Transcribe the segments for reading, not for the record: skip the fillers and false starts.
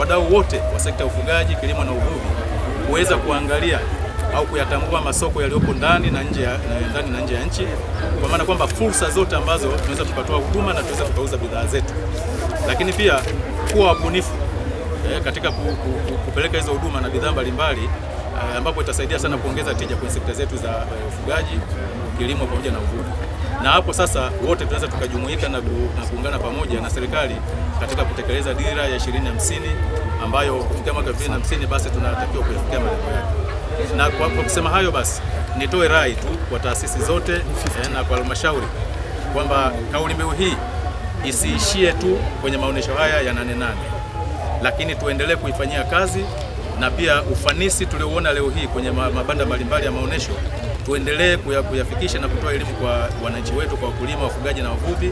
wadau wote wa sekta ya ufugaji, kilimo na uvuvi kuweza kuangalia au kuyatambua masoko yaliyopo ndani na nje ya nchi, kwa maana kwamba fursa zote ambazo tunaweza tukatoa huduma na tunaweza tukauza bidhaa zetu, lakini pia kuwa wabunifu katika kupeleka hizo huduma na bidhaa mbalimbali, ambapo itasaidia sana kuongeza tija kwenye sekta zetu za ufugaji, kilimo pamoja na uvuvi. Na hapo sasa wote tunaweza tukajumuika na kuungana pamoja na serikali katika kutekeleza dira ya 2050 ambayo kufikia mwaka 2050 basi tunatakiwa kufikia malengo yake. Na kwa kusema hayo basi nitoe rai tu kwa taasisi zote na kwa halmashauri kwamba kauli mbiu hii isiishie tu kwenye maonesho haya ya 8/8, lakini tuendelee kuifanyia kazi, na pia ufanisi tuliouona leo hii kwenye mabanda mbalimbali ya maonesho tuendelee kuyafikisha na kutoa elimu kwa wananchi wetu, kwa wakulima, wafugaji na wavuvi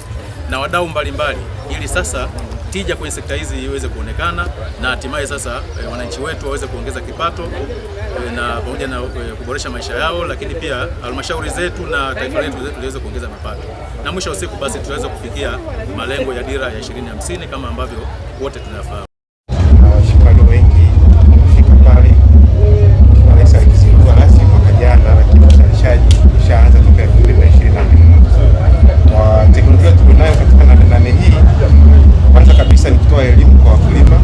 na wadau mbalimbali, ili sasa tija kwenye sekta hizi iweze kuonekana na hatimaye sasa wananchi wetu waweze kuongeza kipato na pamoja na kuboresha maisha yao, lakini pia halmashauri zetu na taifa letu liweze kuongeza mapato, na mwisho wa siku basi tuweze kufikia malengo ya dira ya 2050 kama ambavyo wote tunafahamu. Washikali wengi wamefika pale wanaweza kuzindua rasmi mwaka jana, lakini uzalishaji ushaanza toka 2022. Kwa teknolojia tulionayo katika 8/8 hii, kwanza kabisa ni kutoa elimu kwa wakulima